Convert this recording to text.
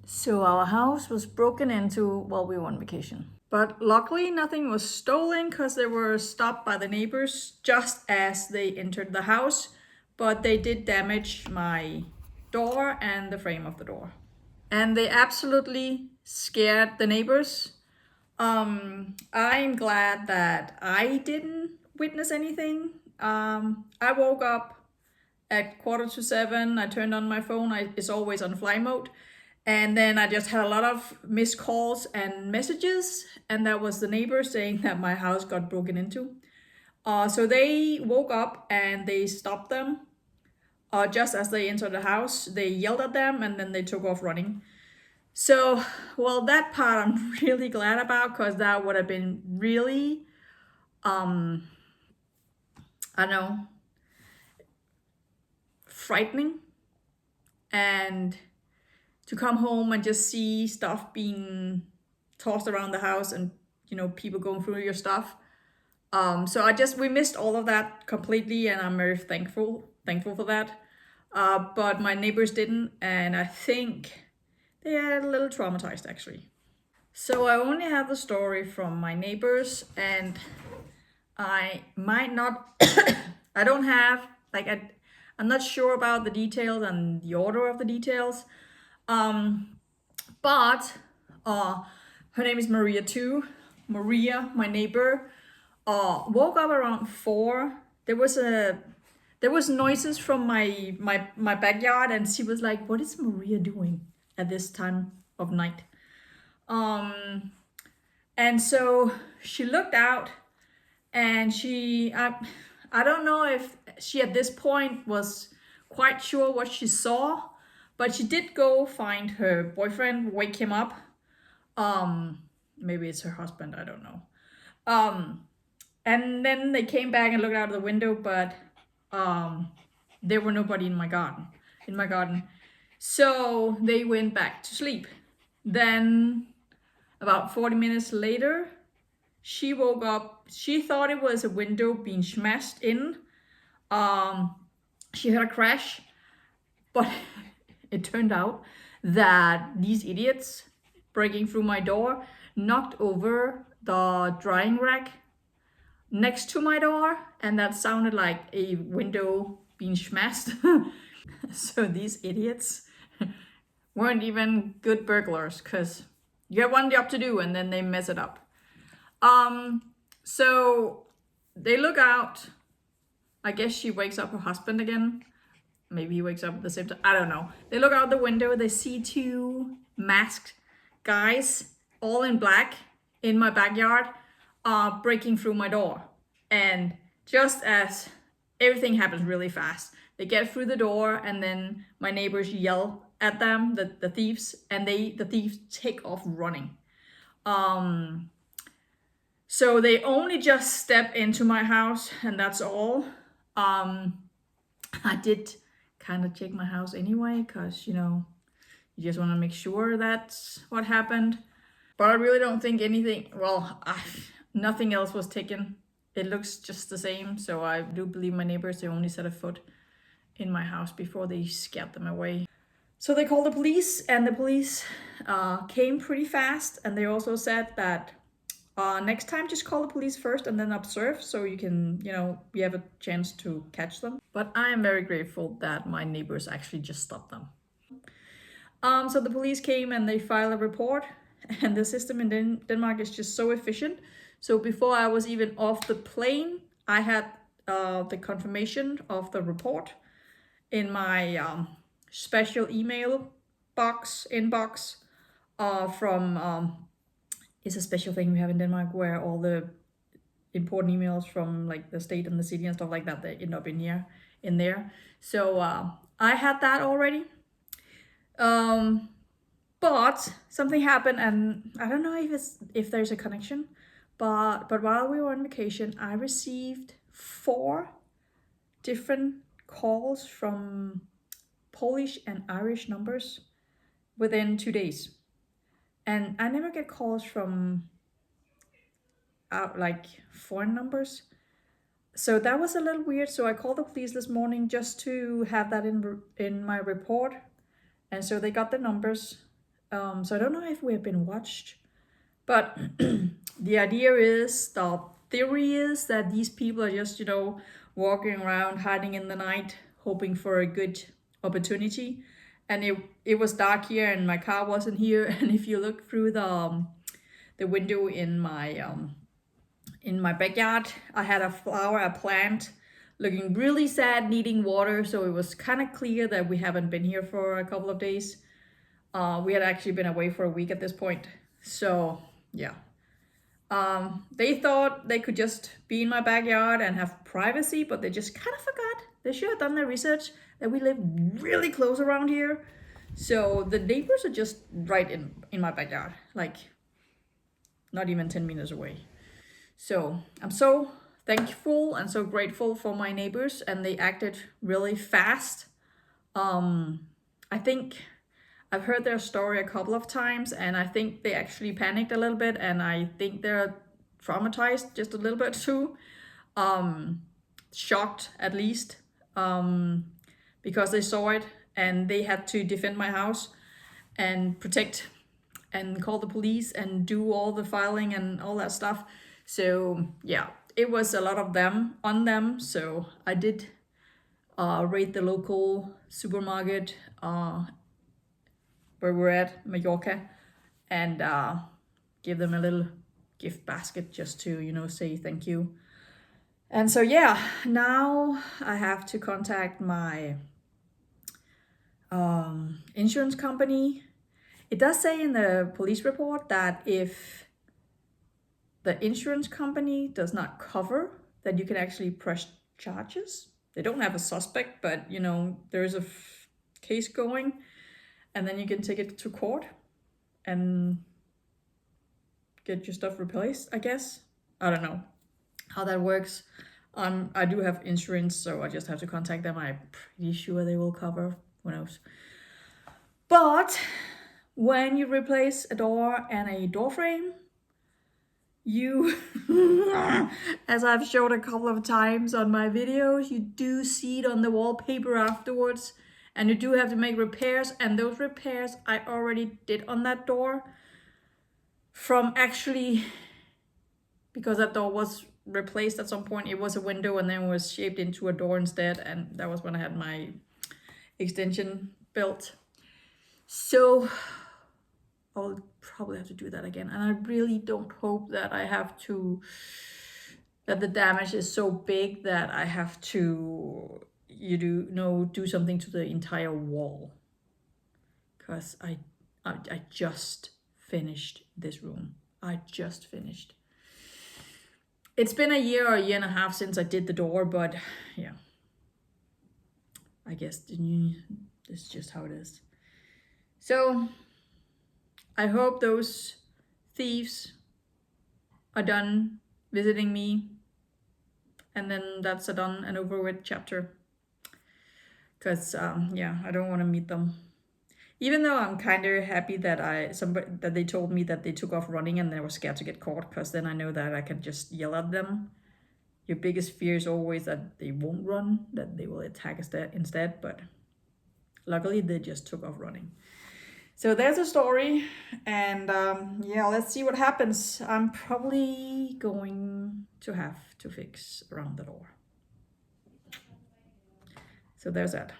So our house was broken into while we were on vacation. But luckily nothing was stolen because they were stopped by the neighbors just as they entered the house. But they did damage my door and the frame of the door. And they absolutely scared the neighbors. I'm glad that I didn't witness anything. I woke up at 6:45. I turned on my phone. It's always on fly mode. And then I just had a lot of missed calls and messages. And that was the neighbor saying that my house got broken into. So they woke up and they stopped them. Just as they entered the house, they yelled at them and then they took off running. So, well, that part I'm really glad about because that would have been really, I don't know, frightening. And to come home and just see stuff being tossed around the house and, people going through your stuff. So we missed all of that completely, and I'm very thankful for that. But my neighbors didn't, and I think they are a little traumatized actually. So I only have the story from my neighbors, and I might not, I don't have, I'm not sure about the details and the order of the details. But her name is Maria too. Maria, my neighbor, woke up around 4. There was noises from my backyard, and she was like, "What is Maria doing at this time of night?" And so she looked out, and I don't know if she at this point was quite sure what she saw, but she did go find her boyfriend, wake him up. Maybe it's her husband, I don't know. And then they came back and looked out of the window, but there were nobody in my garden. So they went back to sleep. Then about 40 minutes later, she woke up. She thought it was a window being smashed in. She heard a crash, but it turned out that these idiots breaking through my door knocked over the drying rack next to my door, and that sounded like a window being smashed. So these idiots weren't even good burglars, because you have one job to do and then they mess it up. So they look out. I guess she wakes up her husband again. Maybe he wakes up at the same time. I don't know. They look out the window. They see 2 masked guys, all in black, in my backyard, breaking through my door. And just as everything happens really fast, they get through the door, and then my neighbors yell at them, the thieves, and the thieves take off running. So they only just step into my house, and that's all. I did kind of check my house anyway, because, you just want to make sure that's what happened. But I really don't think anything, nothing else was taken. It looks just the same. So I do believe my neighbors, they only set a foot in my house before they scared them away. So they called the police, and the police came pretty fast. And they also said that next time, just call the police first and then observe, so you can, you have a chance to catch them. But I am very grateful that my neighbors actually just stopped them. So the police came and they filed a report, and the system in Denmark is just so efficient. So before I was even off the plane, I had the confirmation of the report in my special email inbox from it's a special thing we have in Denmark, where all the important emails from like the state and the city and stuff like that, they end up in there. So I had that already. But something happened, and I don't know if there's a connection, but while we were on vacation, I received 4 different calls from Polish and Irish numbers within 2 days. And I never get calls from like foreign numbers. So that was a little weird. So I called the police this morning just to have that in my report. And so they got the numbers. So I don't know if we have been watched, but the idea is, the theory is that these people are just, walking around, hiding in the night, hoping for a good opportunity. And it was dark here, and my car wasn't here. And if you look through the window in my backyard, I had a plant, looking really sad, needing water. So it was kind of clear that we haven't been here for a couple of days. We had actually been away for a week at this point. So yeah. They thought they could just be in my backyard and have privacy, but they just kind of forgot. They should have done their research that we live really close around here. So the neighbors are just right in my backyard, like not even 10 meters away. So I'm so thankful and so grateful for my neighbors, and they acted really fast. I think I've heard their story a couple of times, and I think they actually panicked a little bit, and I think they're traumatized just a little bit too. Shocked at least, because they saw it and they had to defend my house and protect and call the police and do all the filing and all that stuff. So yeah, it was a lot of them on them. So I did raid the local supermarket where we're at, Mallorca, and give them a little gift basket just to, say thank you. And so yeah, now I have to contact my insurance company. It does say in the police report that if the insurance company does not cover, that you can actually press charges. They don't have a suspect, but there's a case going, and then you can take it to court and get your stuff replaced, I guess. I don't know how that works. I do have insurance, so I just have to contact them. I'm pretty sure they will cover. Who knows? But when you replace a door and a door frame, you, as I've showed a couple of times on my videos, you do see it on the wallpaper afterwards, and you do have to make repairs. And those repairs I already did on that door, from actually, because that door was replaced at some point. It was a window and then was shaped into a door instead, and that was when I had my extension built. So I'll probably have to do that again, and I really don't hope that that the damage is so big that I have to do something to the entire wall, because I just finished this room. I just finished. It's been a year or a year and a half since I did the door, but yeah, I guess it's just how it is. So I hope those thieves are done visiting me, and then that's a done and over with chapter. Because yeah, I don't want to meet them. Even though I'm kind of happy that they told me that they took off running and they were scared to get caught, because then I know that I can just yell at them. Your biggest fear is always that they won't run, that they will attack instead. But luckily, they just took off running. So there's a story, and yeah, let's see what happens. I'm probably going to have to fix around the door. So there's that.